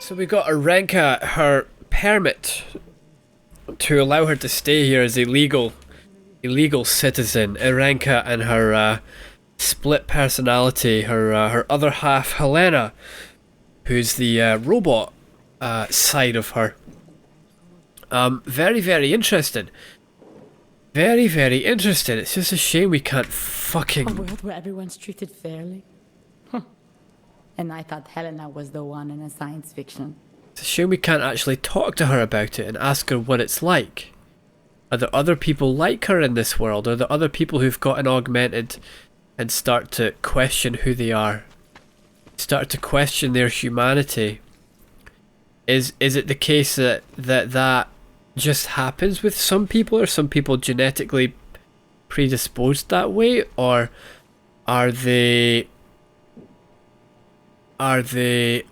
So we got Arenka her permit to allow her to stay here as a legal citizen. Arenka and her split personality, her other half Helena, who's the robot side of her. Very, very interesting. Very, very interesting. It's just a shame we can't fucking... A world where everyone's treated fairly. And I thought Helena was the one in a science fiction. It's a shame we can't actually talk to her about it and ask her what it's like. Are there other people like her in this world? Are there other people who've gotten augmented and start to question who they are? Start to question their humanity? Is it the case that just happens with some people? Are some people genetically predisposed that way? Or are they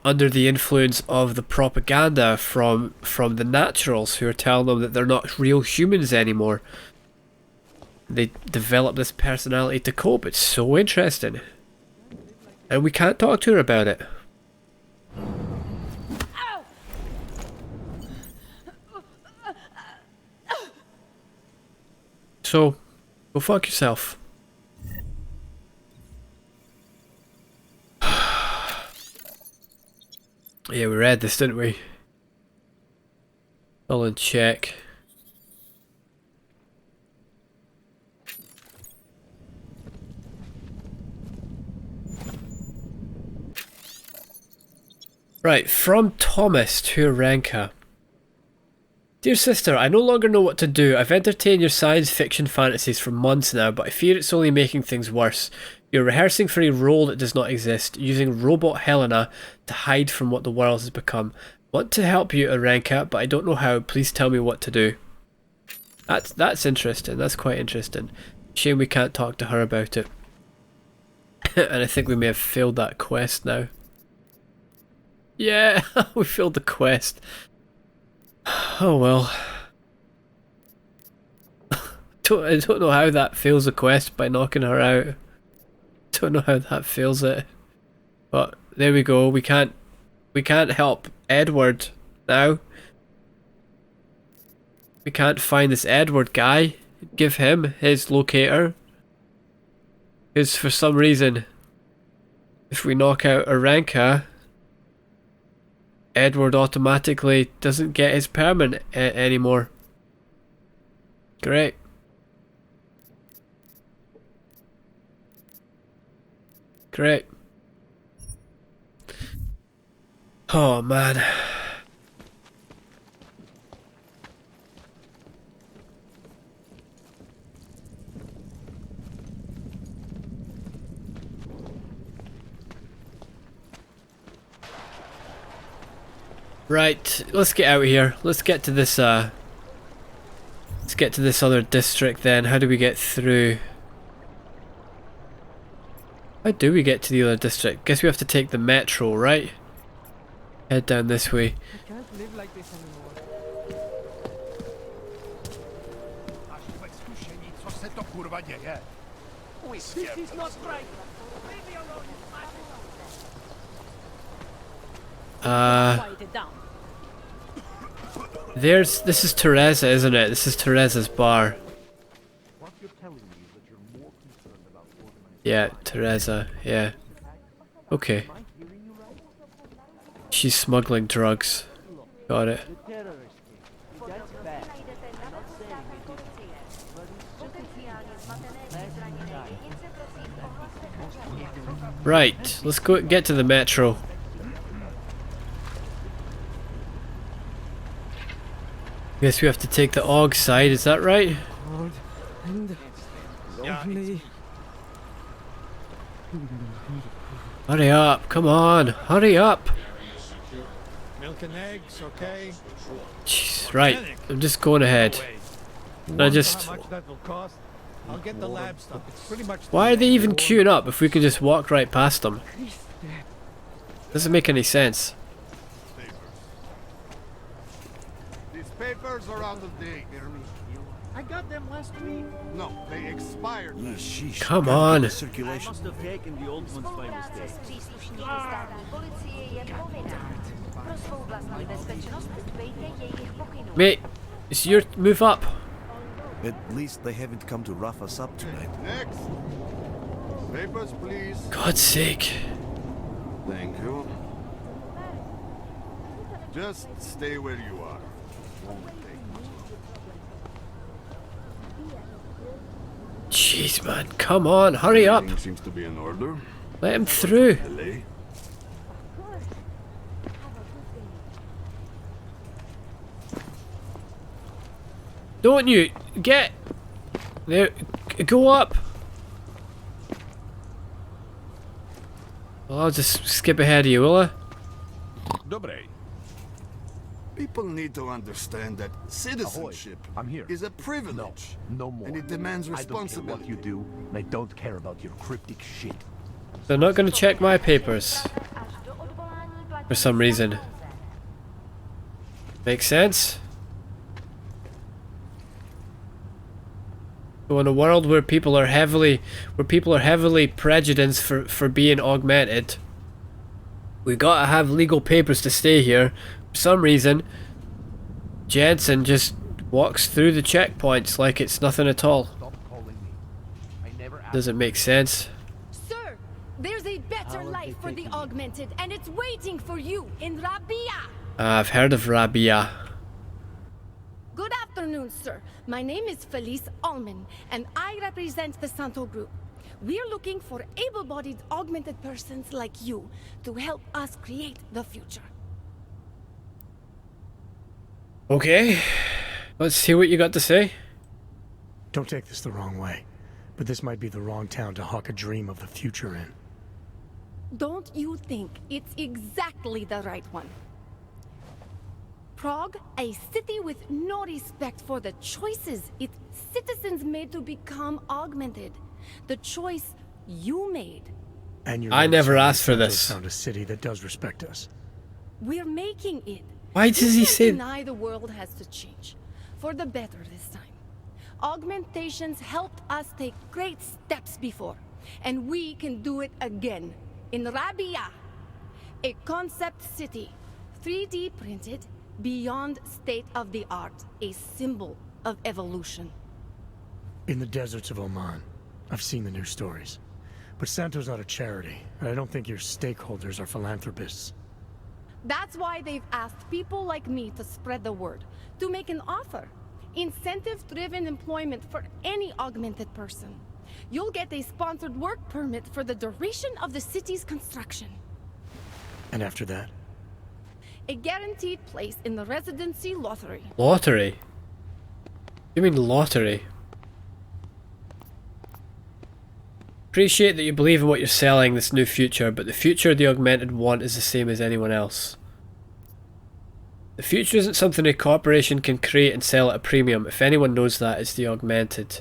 under the influence of the propaganda from the naturals who are telling them that they're not real humans anymore? They develop this personality to cope. It's so interesting. And we can't talk to her about it. So, go fuck yourself. Yeah, we read this, didn't we? All in check. Right, from Thomas to Arenka. Dear sister, I no longer know what to do. I've entertained your science fiction fantasies for months now, but I fear it's only making things worse. You're rehearsing for a role that does not exist, using robot Helena to hide from what the world has become. I want to help you, Arenka, but I don't know how. Please tell me what to do. That's interesting. That's quite interesting. Shame we can't talk to her about it. And I think we may have failed that quest now. Yeah, we failed the quest. Oh well. I don't know how that fails a quest by knocking her out. Don't know how that fails it. But there we go. We can't help Edward now. We can't find this Edward guy. Give him his locator. Because for some reason, if we knock out Arenka, Edward automatically doesn't get his permit anymore. Great. Great. Oh man. Right, let's get out of here. Let's get to this other district then. How do we get through? How do we get to the other district? Guess we have to take the metro, right? Head down this way. I can't live like this anymore. This is not right. Leave me alone, Quiet it down. This is Teresa, isn't it? This is Teresa's bar. What you're telling me is that you're more concerned about organizing. Yeah, Teresa, yeah. Okay. She's smuggling drugs. Got it. The terrorist case. That's bad. I'm not saying it is, but it's Right, let's go get to the metro. Guess we have to take the Aug side, is that right? cold and lonely. Hurry up, come on, hurry up! Milk and eggs, okay? Jeez, right, I'm just going ahead. I just... How much that will cost? I'll get the lab stuff. It's pretty much. Why are they even queuing up if we can just walk right past them? Doesn't make any sense. These papers are out of date. I got them last week. No, they expired. Come on. I must have taken the old ones by mistake. Mate, it's your move up. At least they haven't come to rough us up tonight. Next. Papers, please. God's sake. Thank you. Just stay where you are. Won't take much longer. Jeez, man. Come on, hurry up. Everything seems to be in order. Let him through. Delay. Don't you get there? Go up. Well, I'll just skip ahead of you, will I? Dobre. People need to understand that citizenship I'm here. is a privilege. No more. And it demands I don't care responsibility. what you do, and I don't care about your cryptic shit. They're not going to check my papers for some reason. Makes sense. So in a world where people are heavily prejudiced for being augmented, we gotta have legal papers to stay here. For some reason, Jensen just walks through the checkpoints like it's nothing at all. Stop calling me. I never asked. Doesn't make sense. Sir, there's a better life for the augmented, and it's waiting for you in Rabia. I've heard of Rabia. Good afternoon, sir. My name is Felice Allman, and I represent the Santo Group. We're looking for able-bodied augmented persons like you to help us create the future. Okay, let's see what you got to say. Don't take this the wrong way, but this might be the wrong town to hawk a dream of the future in. Don't you think it's exactly the right one? Prague, a city with no respect for the choices its citizens made to become augmented. The choice you made. And I never asked for this. Found a city that does respect us. We're making it. Why does he You say? can't deny the world has to change. For the better this time. Augmentations helped us take great steps before. And we can do it again. In Rabia. A concept city. 3D printed. Beyond state of the art. A symbol of evolution. In the deserts of Oman. I've seen the news stories. But Santo's not a charity, and I don't think your stakeholders are philanthropists. That's why they've asked people like me to spread the word, to make an offer. Incentive-driven employment for any augmented person. You'll get a sponsored work permit for the duration of the city's construction. And after that? A guaranteed place in the residency lottery. Lottery? You mean lottery? Appreciate that you believe in what you're selling, this new future, but the future the augmented want is the same as anyone else. The future isn't something a corporation can create and sell at a premium. If anyone knows that, it's the augmented.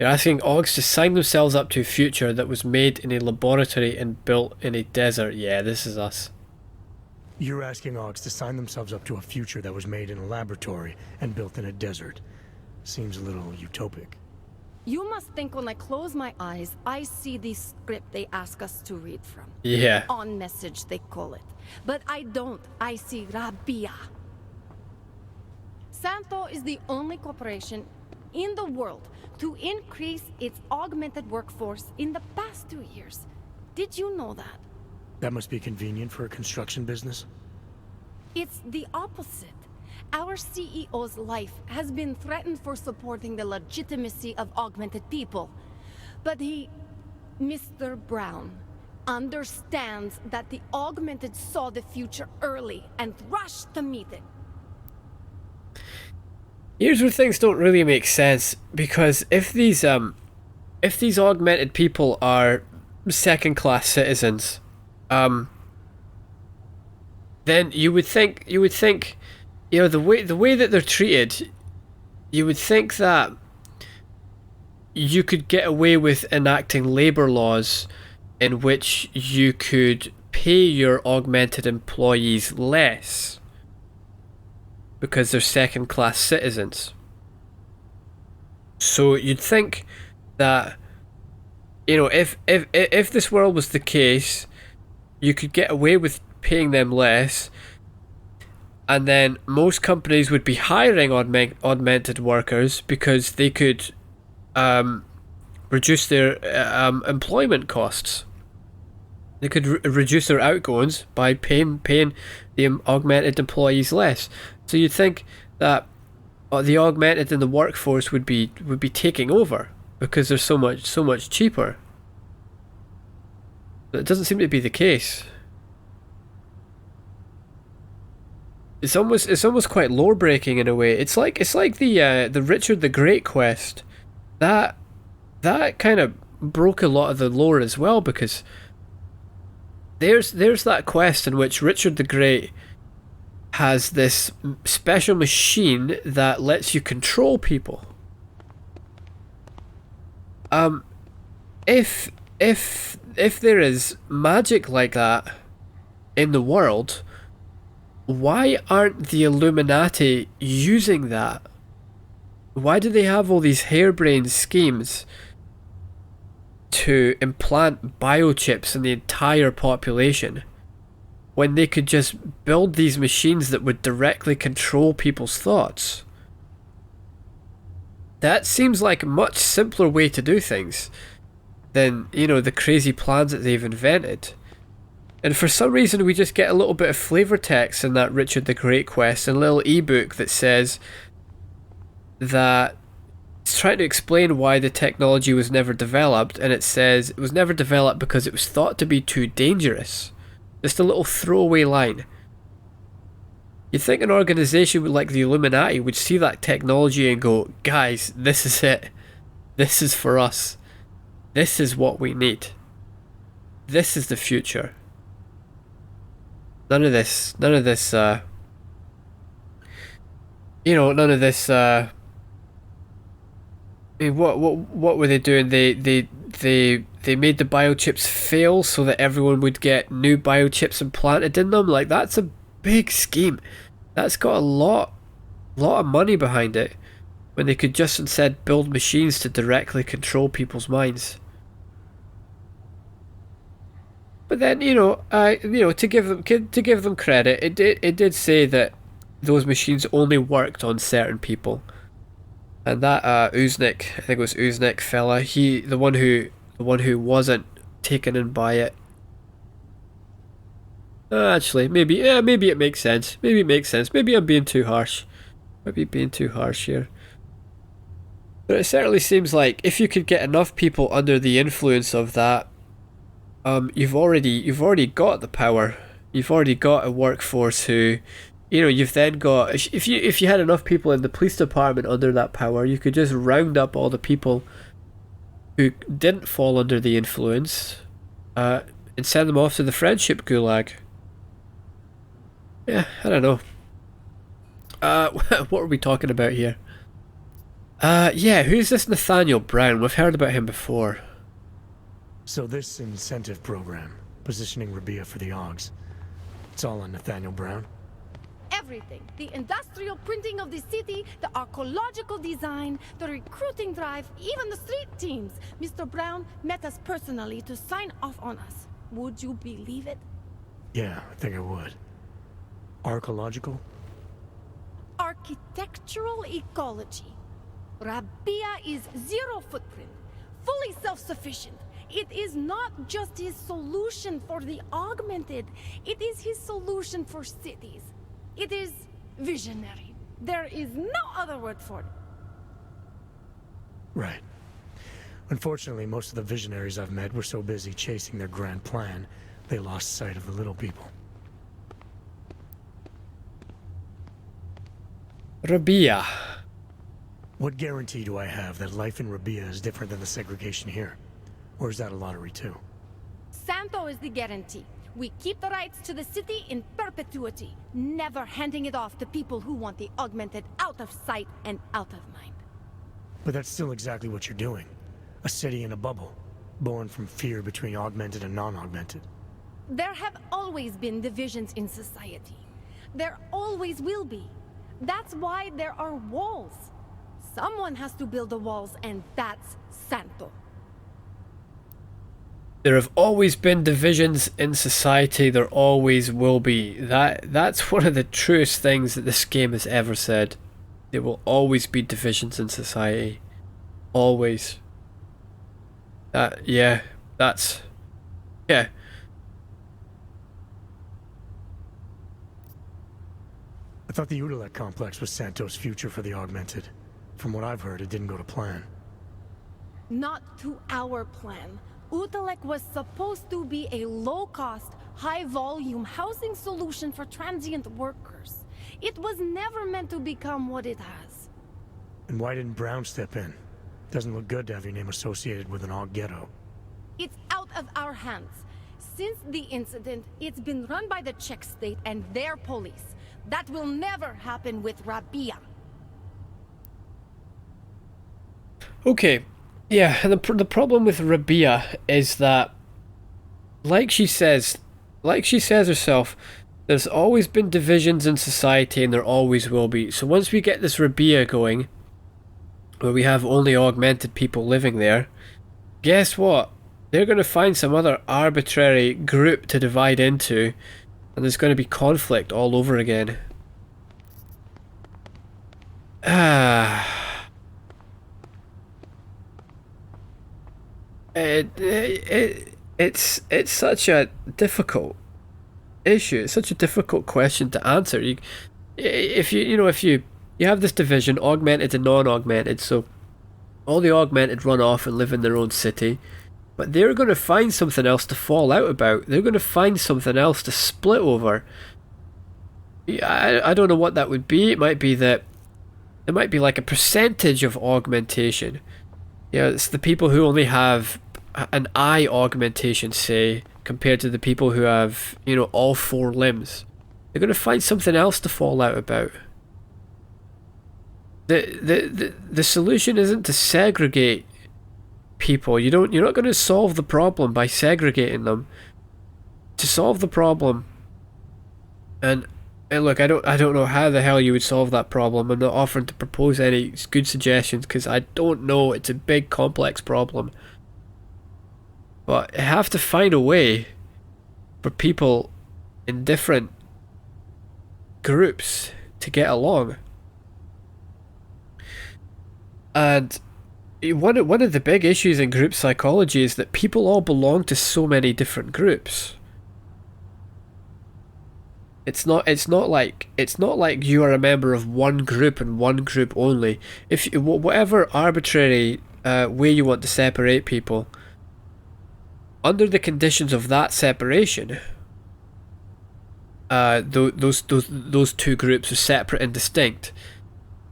You're asking Augs to sign themselves up to a future that was made in a laboratory and built in a desert. Yeah, this is us. You're asking Augs to sign themselves up to a future that was made in a laboratory and built in a desert. Seems a little utopic. You must think when I close my eyes, I see the script they ask us to read from. Yeah. On message, they call it. But I don't. I see Rabia. Santo is the only corporation in the world to increase its augmented workforce in the past 2 years. Did you know that? That must be convenient for a construction business. It's the opposite. Our CEO's life has been threatened for supporting the legitimacy of augmented people. But he, Mr. Brown, understands that the augmented saw the future early and rushed to meet it. Here's where things don't really make sense, because if these augmented people are second-class citizens, then you would think, you know, the way that they're treated, you would think that you could get away with enacting labor laws in which you could pay your augmented employees less because they're second-class citizens. So you'd think that, you know, if this world was the case, you could get away with paying them less, and then most companies would be hiring augmented workers because they could reduce their employment costs. They could reduce their outgoings by paying the augmented employees less. So you'd think that the augmented in the workforce would be taking over because they're so much cheaper. But it doesn't seem to be the case. It's almost quite lore breaking in a way. It's like the Richard the Great quest. That kind of broke a lot of the lore as well, because there's that quest in which Richard the Great has this special machine that lets you control people. If there is magic like that in the world, why aren't the Illuminati using that? Why do they have all these harebrained schemes to implant biochips in the entire population when they could just build these machines that would directly control people's thoughts? That seems like a much simpler way to do things than, you know, the crazy plans that they've invented. And for some reason we just get a little bit of flavor text in that Richard the Great quest, and a little ebook that says that it's trying to explain why the technology was never developed, and it says it was never developed because it was thought to be too dangerous. Just a little throwaway line. You'd think an organization like the Illuminati would see that technology and go, guys, this is it. This is for us. This is what we need. This is the future. None of this, none of this, I mean, what were they doing? They made the biochips fail so that everyone would get new biochips implanted in them. Like, that's a big scheme. That's got a lot of money behind it, when they could just instead build machines to directly control people's minds. But then, to give them credit, it did say that those machines only worked on certain people, and that Uznik, I think it was Uznik fella, the one who wasn't taken in by it. Actually, maybe it makes sense. Maybe it makes sense. Maybe I'm being too harsh. Might be being too harsh here. But it certainly seems like if you could get enough people under the influence of that, you've already got the power. You've already got a workforce who, you've then got, if you had enough people in the police department under that power, you could just round up all the people who didn't fall under the influence, and send them off to the friendship gulag. Yeah, I don't know. What are we talking about here? Yeah, who's this Nathaniel Brown? We've heard about him before. So this incentive program, positioning Rabia for the Augs, it's all on Nathaniel Brown? Everything. The industrial printing of the city, the archaeological design, the recruiting drive, even the street teams. Mr. Brown met us personally to sign off on us. Would you believe it? Yeah, I think I would. Archaeological? Architectural ecology. Rabia is zero footprint, fully self-sufficient. It is not just his solution for the augmented, it is his solution for cities. It is visionary. There is no other word for it. Right. Unfortunately, most of the visionaries I've met were so busy chasing their grand plan, they lost sight of the little people. Rabia. What guarantee do I have that life in Rabia is different than the segregation here? Or is that a lottery too? Santo is the guarantee. We keep the rights to the city in perpetuity, never handing it off to people who want the augmented out of sight and out of mind. But that's still exactly what you're doing. A city in a bubble, born from fear between augmented and non-augmented. There have always been divisions in society. There always will be. That's why there are walls. Someone has to build the walls, and that's Santo. There have always been divisions in society, there always will be. That's one of the truest things that this game has ever said. There will always be divisions in society. Always. Yeah. I thought the Udalek complex was Santos' future for the Augmented. From what I've heard, it didn't go to plan. Not to our plan. Utalek was supposed to be a low-cost, high-volume housing solution for transient workers. It was never meant to become what it has. And why didn't Brown step in? Doesn't look good to have your name associated with an Aug ghetto. It's out of our hands. Since the incident, it's been run by the Czech state and their police. That will never happen with Rabia. Okay. Yeah, and the problem with Rabia is that, like she says herself, there's always been divisions in society and there always will be. So once we get this Rabia going, where we have only augmented people living there, guess what? They're going to find some other arbitrary group to divide into, and there's going to be conflict all over again. It's such a difficult issue. It's such a difficult question to answer. If you have this division, augmented and non-augmented, so all the augmented run off and live in their own city, but they're going to find something else to fall out about. They're going to find something else to split over. I don't know what that would be. It might be that there might be like a percentage of augmentation. Yeah, it's the people who only have an eye augmentation, say, compared to the people who have, all 4 limbs. They're going to find something else to fall out about. The solution isn't to segregate people. You're not going to solve the problem by segregating them. To solve the problem, and look, I don't know how the hell you would solve that problem. I'm not offering to propose any good suggestions because I don't know. It's a big, complex problem. But you have to find a way for people in different groups to get along. And one of the big issues in group psychology is that people all belong to so many different groups. It's not like you are a member of one group and one group only. If whatever arbitrary way you want to separate people, under the conditions of that separation, those 2 groups are separate and distinct.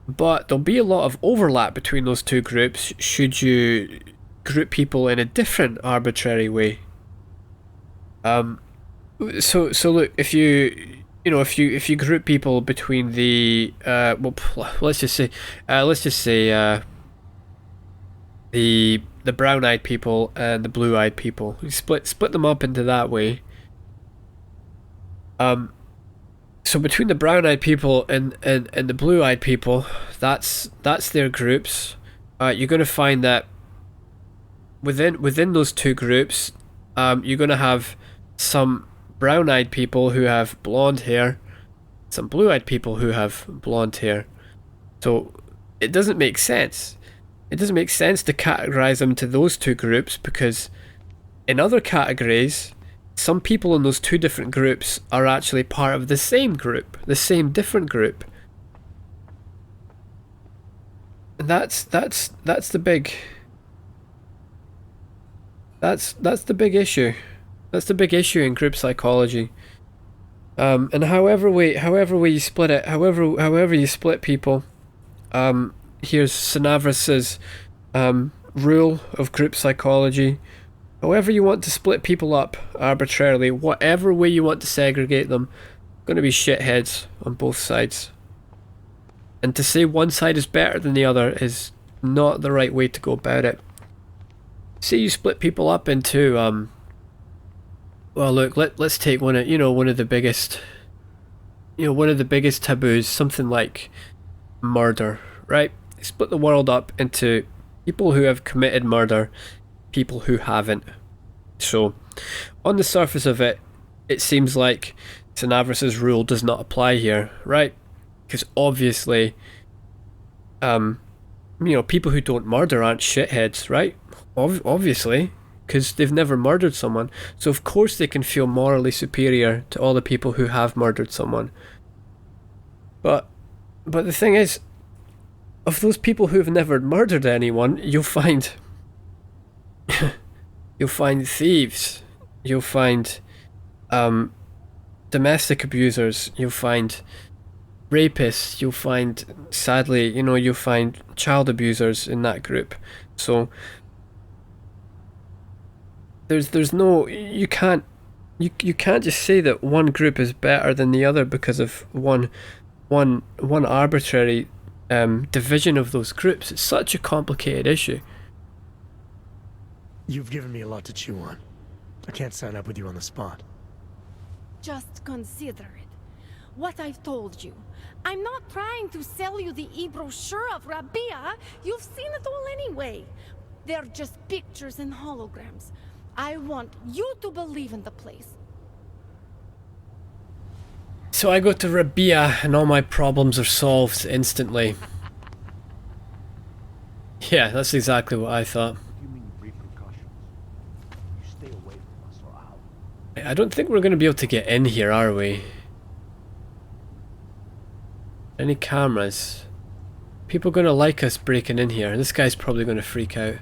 But there'll be a lot of overlap between those 2 groups should you group people in a different arbitrary way. So look, if you group people between the let's just say the brown-eyed people and the blue-eyed people, you split them up into that way. So between the brown-eyed people and the blue-eyed people, that's their groups. You're going to find that within those 2 groups, you're going to have some brown-eyed people who have blonde hair, some blue-eyed people who have blonde hair. So it doesn't make sense. It doesn't make sense to categorize them to those 2 groups, because in other categories, some people in those 2 different groups are actually part of the same group, the same different group. And that's the big issue. That's the big issue in group psychology. And however way you split it, however you split people, here's Sinavris's rule of group psychology. However you want to split people up arbitrarily, whatever way you want to segregate them, going to be shitheads on both sides. And to say one side is better than the other is not the right way to go about it. Say you split people up into well, look, let's take one of the biggest taboos, something like murder, right? Split the world up into people who have committed murder, people who haven't. So, on the surface of it, it seems like Sinavris' rule does not apply here, right? Because obviously, you know, people who don't murder aren't shitheads, right? Obviously, because they've never murdered someone. So of course they can feel morally superior to all the people who have murdered someone. But the thing is, of those people who've never murdered anyone, you'll find you'll find thieves, you'll find domestic abusers, you'll find rapists, you'll find, sadly, you know, you'll find child abusers in that group. So there's no, you can't just say that one group is better than the other because of one arbitrary division of those groups. It's such a complicated issue. You've given me a lot to chew on. I can't sign up with you on the spot. Just consider it. What I've told you. I'm not trying to sell you the e-brochure of Rabia. You've seen it all anyway. They're just pictures and holograms. I want you to believe in the place. So I go to Rabia and all my problems are solved instantly. Yeah, that's exactly what I thought. You mean repercussions? You stay away from us or I'll... I don't think we're going to be able to get in here, are we? Any cameras? People going to like us breaking in here. This guy's probably going to freak out.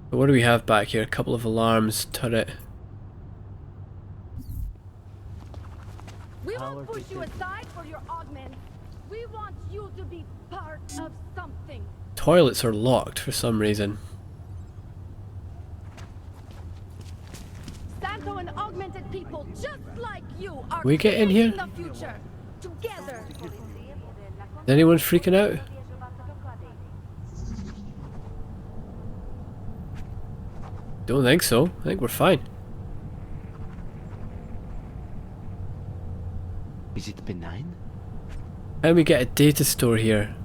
But what do we have back here? A couple of alarms, turret. We won't push you aside for your augment. We want you to be part of something. Toilets are locked for some reason. Santo and augmented people just like you are We get in here? creating the future together. Is anyone freaking out? Don't think so. I think we're fine. Is it benign? How do we get a data store here?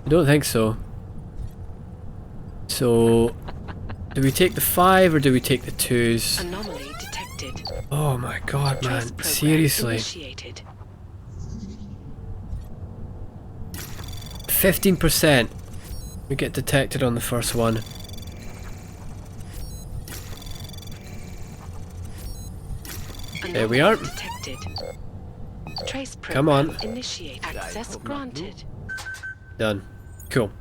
I don't think so. So, do we take the 5 or do we take the 2s? Anomaly detected. Oh my god, Trace man. program Seriously. initiated. 15%. We get detected on the first one. There we are. Detected. Trace Come on. program initiate. Access granted. Done. Cool.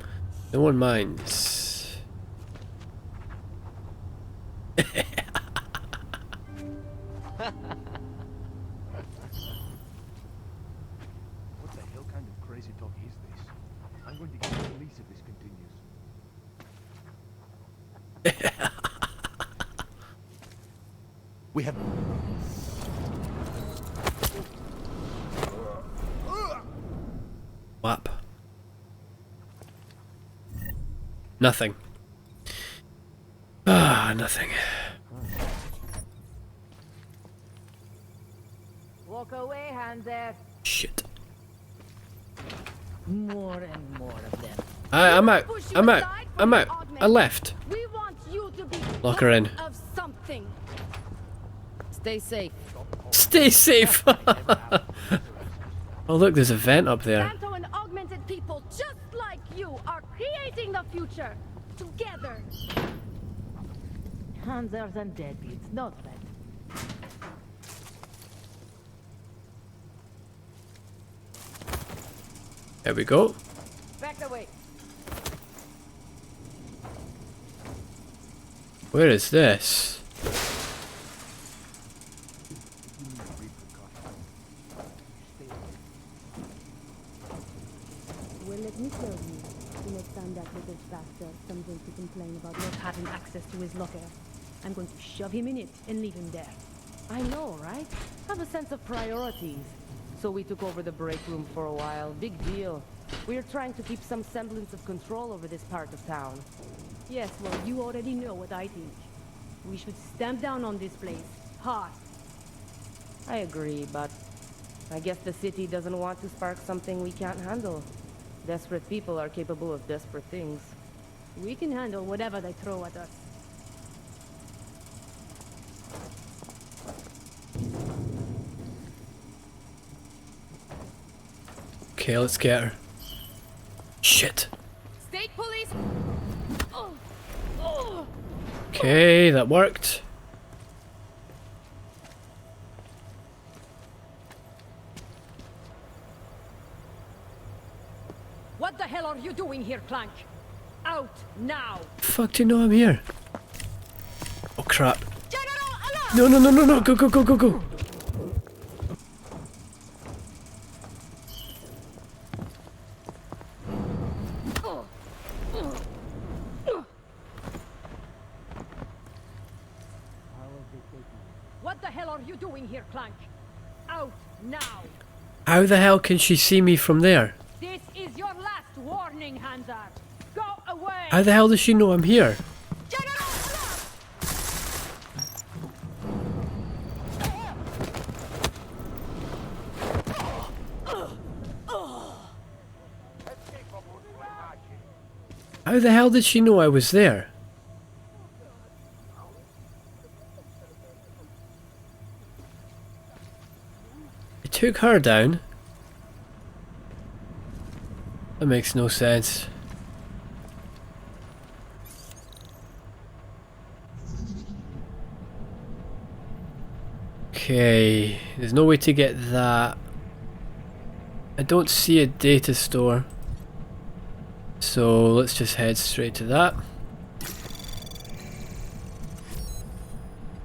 No one minds. What the hell kind of crazy talk is this? I'm going to get the police if this continues. We have... Whap. Nothing. Ah, nothing. Walk away, Hanser. Shit. More and more of them. I'm out. Push you I'm out. aside for I'm your out. augment. I left. We want you to be Lock her in. part of something. Stay safe. Stay safe. Oh look, there's a vent up there. Santo and augmented people just like you are creating the future together. Hansers and deadbeats, not bad. There we go. Back away. Where is this? Well, let me tell you, the next time that little bastard comes in to complain about not having access to his locker, I'm going to shove him in it and leave him there. I know, right? Have a sense of priorities. So we took over the break room for a while. Big deal. We're trying to keep some semblance of control over this part of town. Yes, well, you already know what I think. We should stamp down on this place. Hard. I agree, but I guess the city doesn't want to spark something we can't handle. Desperate people are capable of desperate things. We can handle whatever they throw at us. Okay, let's get her. Shit. State police. Okay, that worked. What the hell are you doing here, Clank? Out now! Fuck, do you know I'm here? Oh crap. No, no, no, no, no, go, go, go, go, go. What the hell are you doing here, Clank? Out now! How the hell can she see me from there? This is your last warning, Hanzar. Go away! How the hell does she know I'm here? How the hell did she know I was there? I took her down. That makes no sense. Okay, there's no way to get that. I don't see a data store. So let's just head straight to that.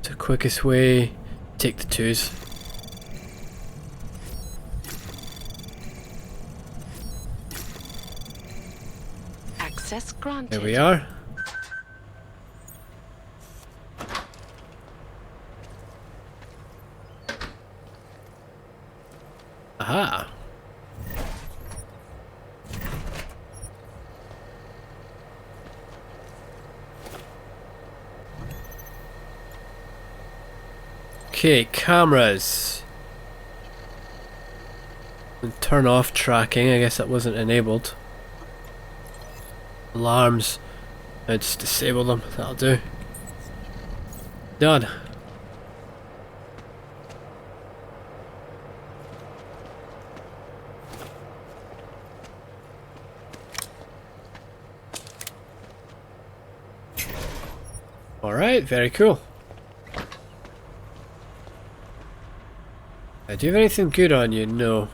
It's the quickest way. Take the twos. Access granted. There we are. Aha. Okay, cameras. And turn off tracking. I guess that wasn't enabled. Alarms. Let's disable them. That'll do. Done. Alright, very cool. Do you have anything good on you? No.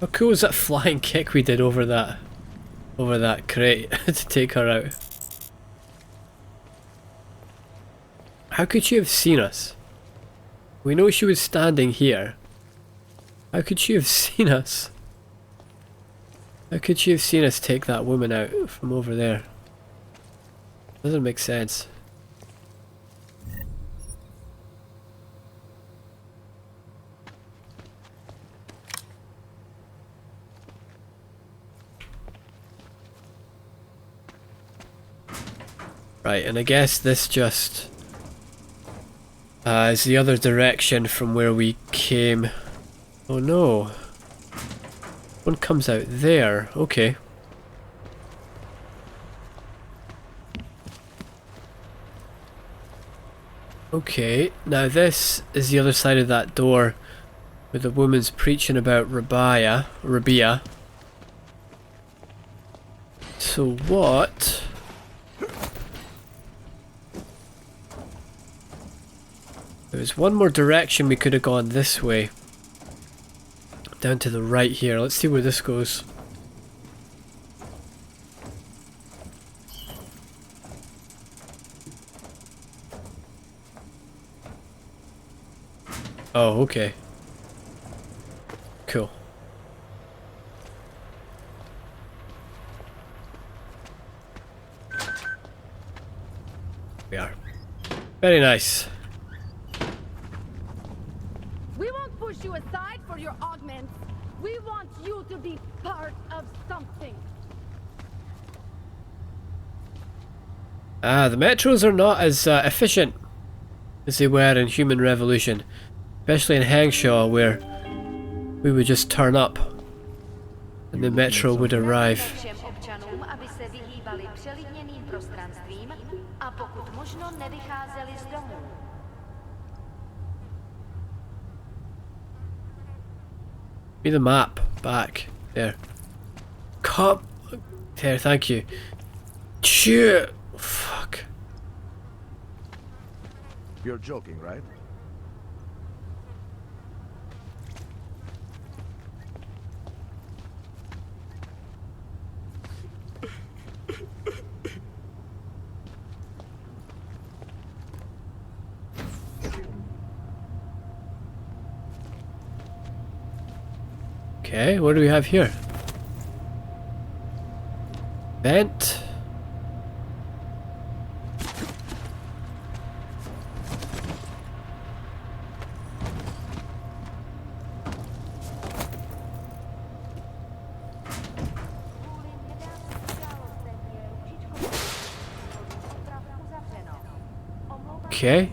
How cool was that flying kick we did over that crate to take her out? How could she have seen us? We know she was standing here. How could she have seen us? How could she have seen us take that woman out from over there? Doesn't make sense. Right, and I guess this just is the other direction from where we came. Oh no. One comes out there. Okay. Okay, now this is the other side of that door where the woman's preaching about Rabia. So what? There was one more direction we could have gone this way. Down to the right here. Let's see where this goes. Oh, okay. Cool. We are. Very nice. We won't push you aside for your augments. We want you to be part of something. The metros are not as efficient as they were in Human Revolution. Especially in Hangshaw, where we would just turn up. And the metro would arrive. Všem občanům, aby se vyhýbali přelidněným prostranstvím a pokud možno nevycházeli z domů. Be the map back there. Come there, thank you. Shit. Fuck. You're joking, right? Okay, what do we have here? Vent. Okay.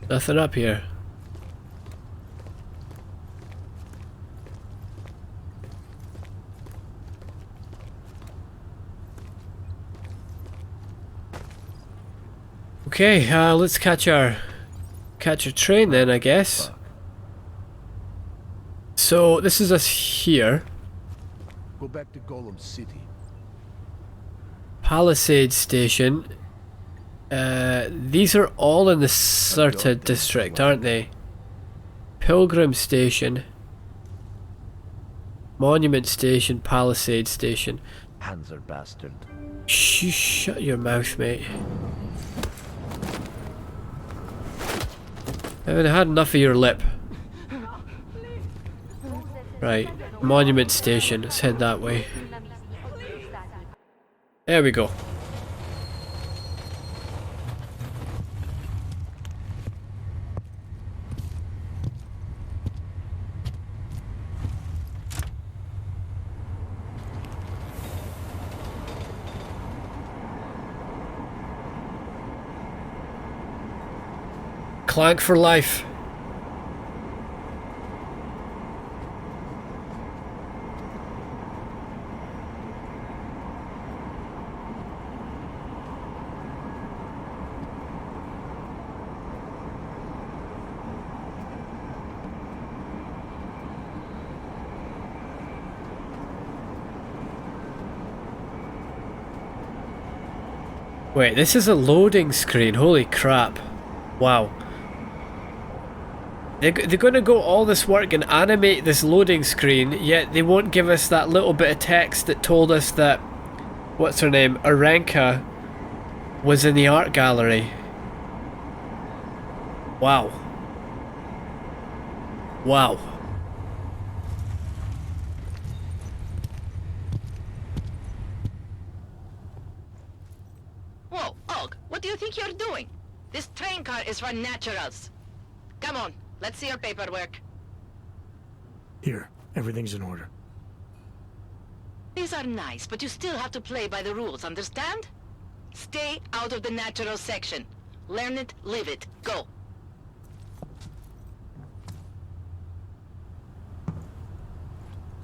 Nothing up here. Okay, let's catch our train then, I guess. So this is us here. Go back to Golem City. Palisade Station. These are all in the Sirta district, aren't they? Pilgrim Station. Monument Station, Palisade Station. Panzer bastard. Shut your mouth, mate. I haven't had enough of your lip. Right, Monument Station, let's head that way. There we go. Clank for life. Wait, this is a loading screen. Holy crap. Wow. They're going to go all this work and animate this loading screen, yet they won't give us that little bit of text that told us that, what's her name, Aranka was in the art gallery. Wow. Wow. Whoa, Aug, what do you think you're doing? This train car is for naturals. Come on, let's see your paperwork. Here, everything's in order. These are nice, but you still have to play by the rules, understand? Stay out of the natural section. Learn it, live it. Go.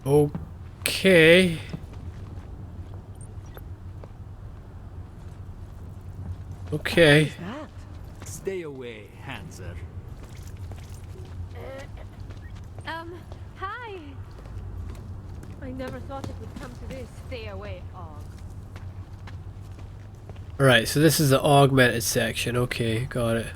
Okay. Okay. Stay away, Hanser. Hi. I never thought it would come to this. Stay away, Aug. Alright, so this is the augmented section. Okay, got it.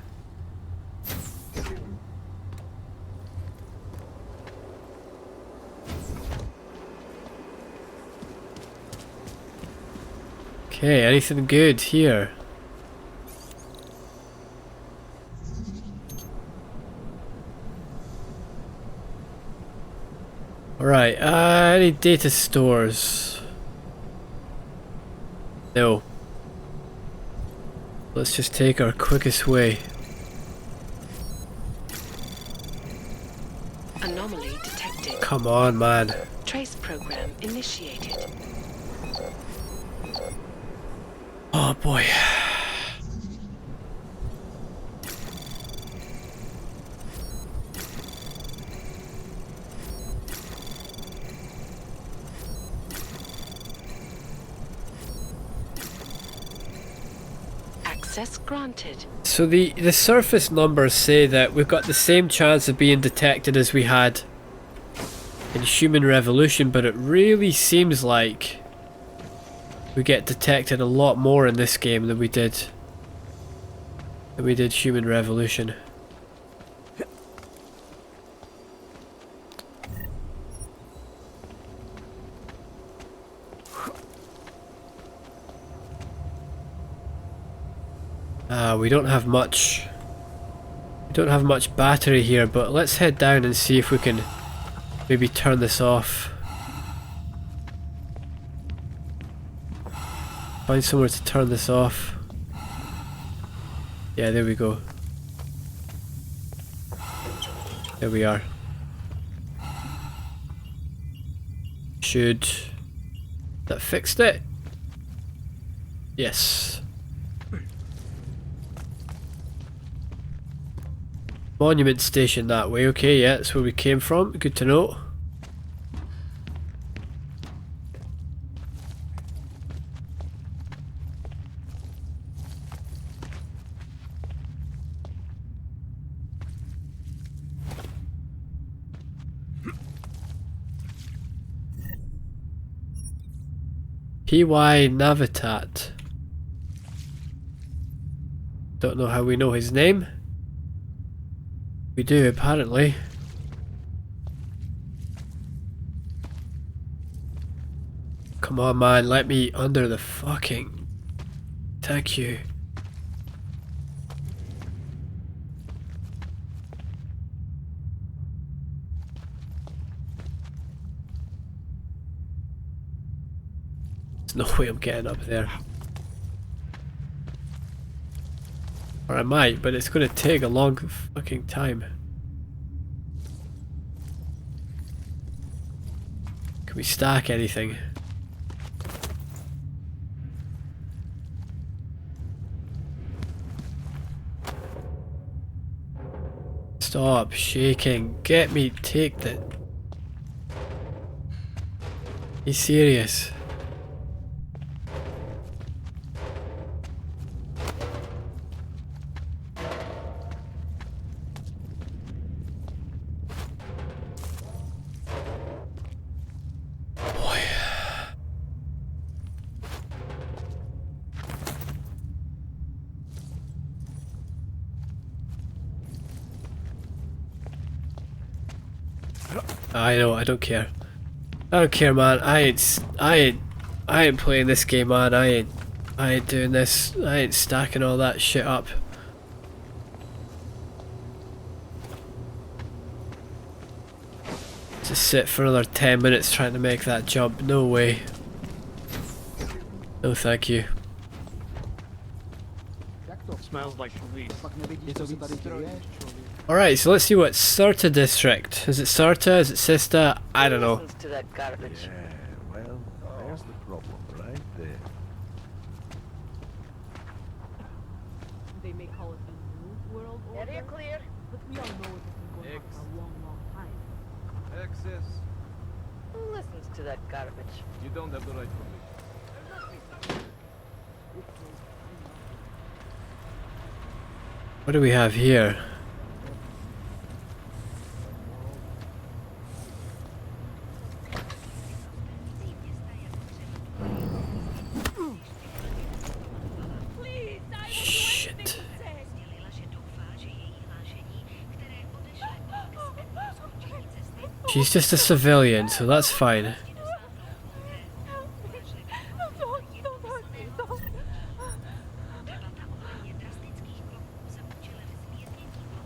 Okay, anything good here? Alright, any data stores? No. Let's just take our quickest way. Anomaly detected. Come on, man. Trace program initiated. Oh boy. Access granted. So the surface numbers say that we've got the same chance of being detected as we had in Human Revolution, but it really seems like we get detected a lot more in this game than we did Human Revolution. We don't have much. We don't have much battery here, but let's head down and see if we can maybe turn this off. Find somewhere to turn this off. Yeah, there we go. There we are. Should that fixed it? Yes. Monument station that way. Okay, yeah, that's where we came from. Good to know. PY Navitat. Don't know how we know his name. We do, apparently. Come on, man, let me under the fucking... Thank you. There's no way I'm getting up there. Or I might, but it's going to take a long fucking time. Can we stack anything? Stop shaking. Get me, take the... Be serious. I know, I don't care. I don't care, man. I ain't playing this game, man. I ain't doing this. I ain't stacking all that shit up. Just sit for another 10 minutes trying to make that jump. No way. No thank you. Smells like Alright, so let's see what Sirta district. Is it Sirta? Is it Sista? I don't know. To that garbage. Yeah, well, there's the problem right there. They may call it the New World Order, Area clear. but we all know it has been going on for a long, long time. Access. Who listens to that garbage? You don't have the right permission. What do we have here? Shit. She's just a civilian, so that's fine.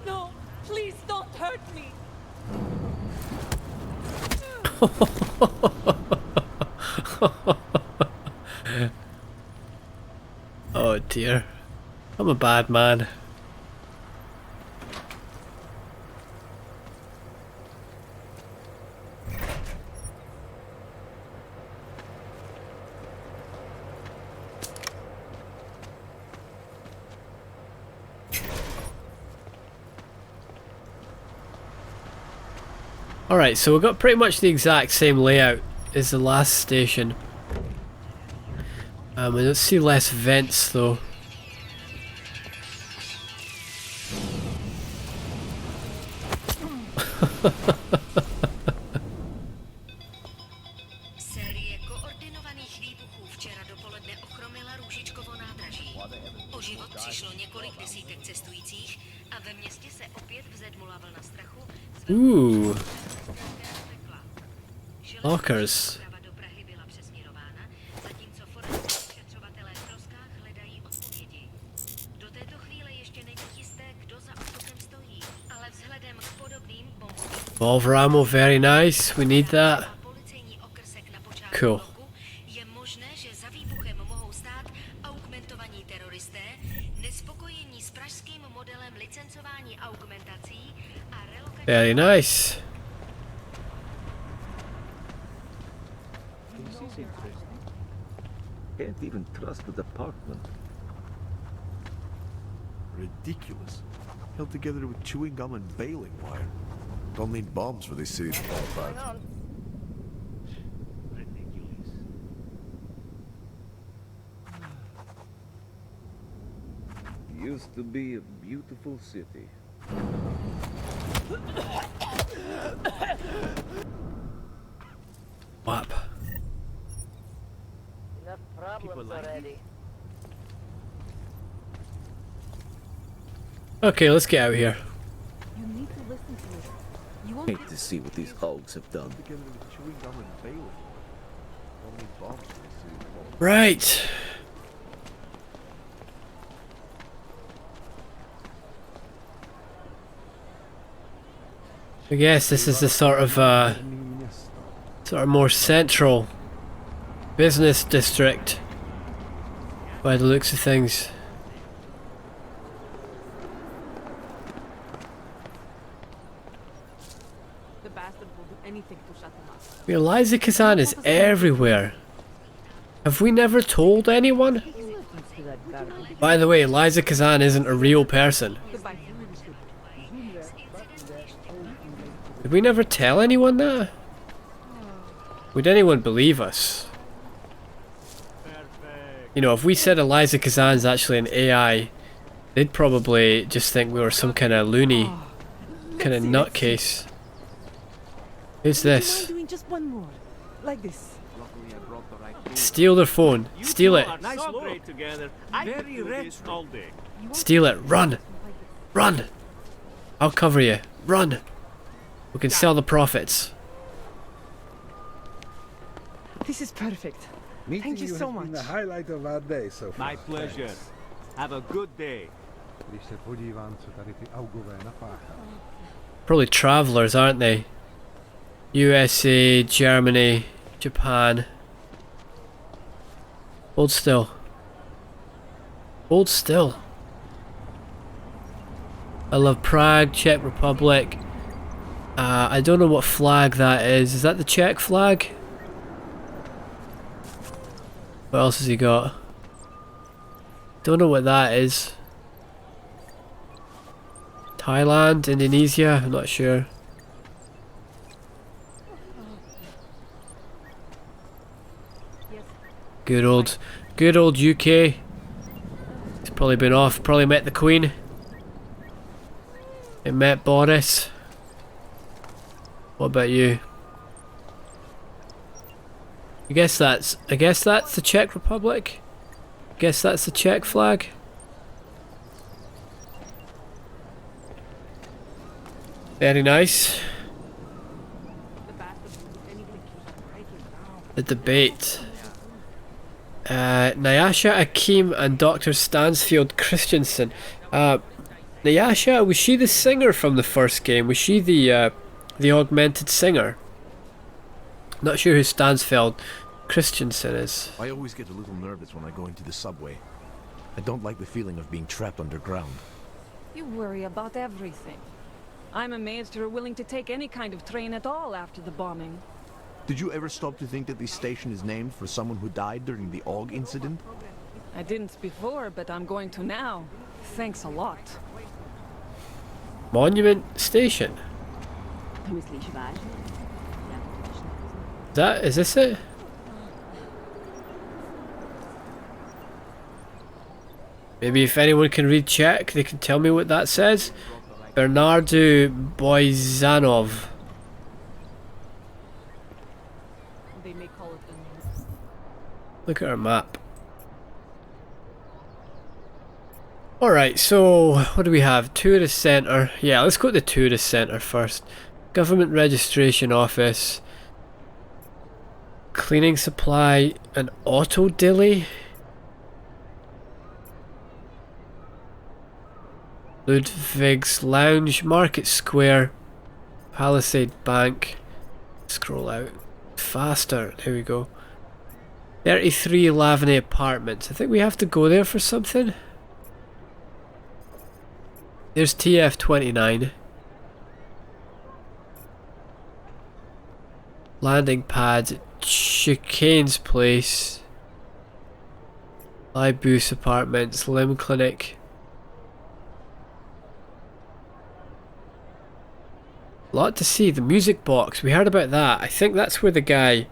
No, please don't hurt me. Oh dear. I'm a bad man. Alright, so we've got pretty much the exact same layout as the last station. We don't see less vents though. Série koordinovaných výbuchů včera dopoledne ochromila Růžičkovo nádraží. O život přišlo několik desítek cestujících a ve městě se opět vzedmula vlna strachu. Lockers. Do Prahy byla přesměrována, zatímco forenzní vyšetřovatelé v troskách hledají odpovědi. Do této chvíle ještě není jisté, kdo za útokem stojí, ale vzhledem k podobným bombovým Revolver ammo, very nice. We need that. Cool. je možné, že za výbuchem mohou stát augmentovaní teroristé, nespokojení s pražským modelem licencování augmentací a relokační... Very nice. Can't even trust the department. Ridiculous. Held together with chewing gum and baling wire. Don't need bombs for these cities to fall apart. Ridiculous. Used to be a beautiful city. Whap. Enough problems already. Okay, let's get out of here. You need to listen to it. You won't Hate to see what these hogs have done. Together with chewing gum and baling wire. Don't need bombs for these cities to fall apart. Right. I guess this is the sort of more central business district by the looks of things. The bastard will do anything to shut him up. Eliza Kazan is everywhere. Have we never told anyone? By the way, Eliza Kazan isn't a real person. Did we never tell anyone that? Would anyone believe us? You know, if we said Eliza Kazan's actually an AI, they'd probably just think we were some kind of loony, kind of nutcase. Who's this? Doing just one more, like this. Steal their phone. Steal it. Nice great together. Very rich all day. Steal it. Run. Run. I'll cover you. Run. We can sell the profits. This is perfect. Thank you so much. The highlight of our day so far. My pleasure. Thanks. Have a good day. Probably travelers, aren't they? USA, Germany, Japan. Hold still. Hold still. I love Prague, Czech Republic. I don't know what flag that is. Is that the Czech flag? What else has he got? Don't know what that is. Thailand, Indonesia, I'm not sure. Good old UK. He's probably been off, probably met the Queen. He met Boris. What about you? I guess that's the Czech Republic. Guess that's the Czech flag. Very nice. The debate. Nyasha Akim and Dr. Stansfield Christensen. Nyasha, was she the singer from the first game? Was she the augmented singer? Not sure who Stansfield Christensen is. I always get a little nervous when I go into the subway. I don't like the feeling of being trapped underground. You worry about everything. I'm amazed you're willing to take any kind of train at all after the bombing. Did you ever stop to think that this station is named for someone who died during the Aug Incident? I didn't before, but I'm going to now. Thanks a lot. Monument Station. Is this it? Maybe if anyone can read Czech, they can tell me what that says. Bernardo Boizanov. They may call it the... Look at our map. Alright, so what do we have? Tourist Centre. Yeah, let's go to the Tourist Centre first. Government Registration Office. Cleaning Supply and Auto Dilly. Ludwig's Lounge. Market Square. Palisade Bank. Scroll out. Faster. There we go. 33 Lavenay Apartments. I think we have to go there for something. There's TF29. Landing pad. Chicane's Place. Libus Apartments. Limb Clinic. A lot to see. The music box. We heard about that. I think that's where the guy...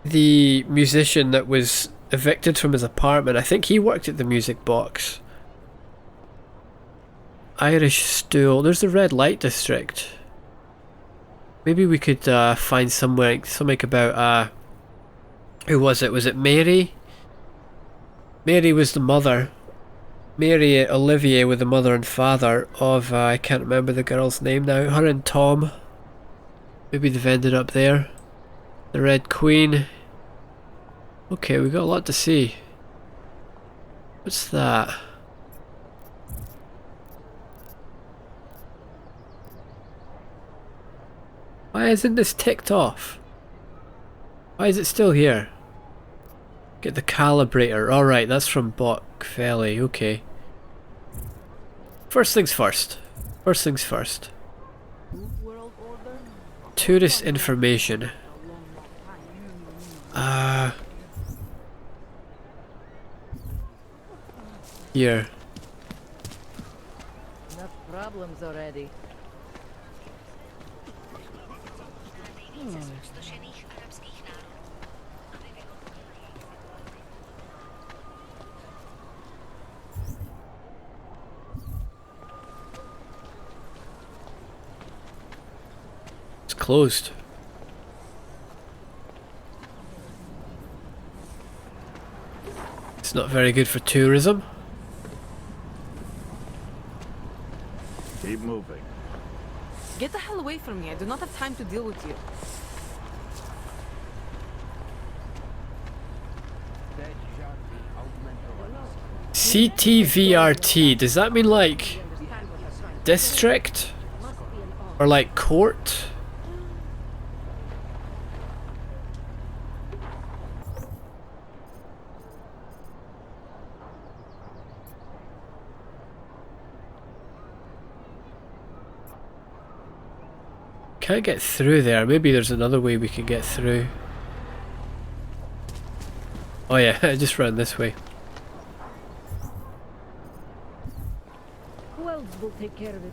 the musician that was evicted from his apartment. I think he worked at the music box. Irish Stool. There's the red light district. Maybe we could find something about who was it? Was it Mary? Mary was the mother. Mary Olivier were the mother and father of I can't remember the girl's name now. Her and Tom. Maybe they've ended up there. The Red Queen. Okay, we got a lot to see. What's that? Why isn't this ticked off? Why is it still here? Get the calibrator. Alright, that's from Bock Valley. Okay. First things first. First things first. Tourist information. Here. Enough problems already. It's closed. It's not very good for tourism. Keep moving. Get the hell away from me. I do not have time to deal with you. CTVRT. Does that mean like district? Or like court? Can't get through there. Maybe there's another way we can get through. Oh yeah, I just ran this way. Who else will take care of it?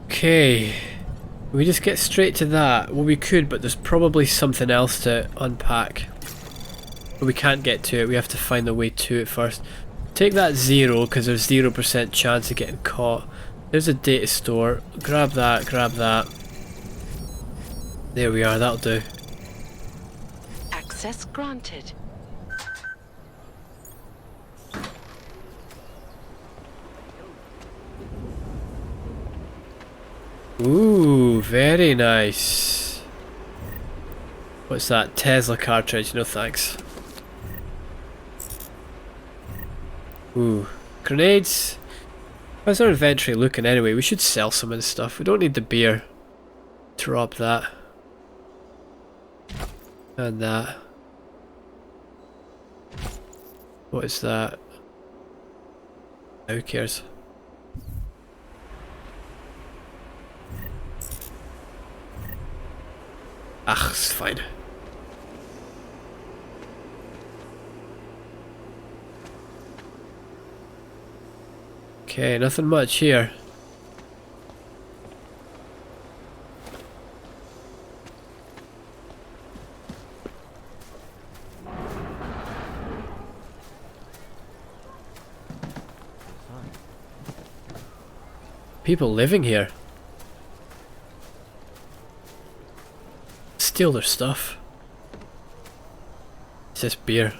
Okay. We just get straight to that. Well, we could, but there's probably something else to unpack. But we can't get to it. We have to find the way to it first. Take that 0, because there's 0% chance of getting caught. There's a data store. Grab that, grab that. There we are, that'll do. Access granted. Ooh, very nice. What's that? Tesla cartridge, no thanks. Ooh, grenades. How's our inventory looking anyway? We should sell some of this stuff. We don't need the beer. Drop that. And that. What is that? Who cares? Ah, it's fine. Okay, nothing much here. People living here. Steal their stuff. It's just beer.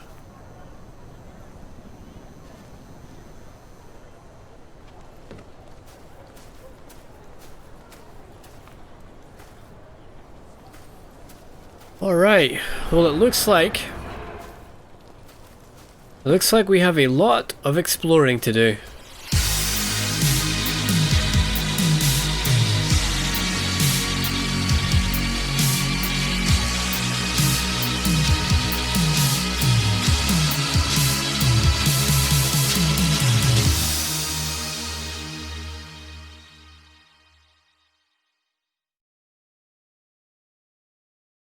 Alright, well it looks like we have a lot of exploring to do.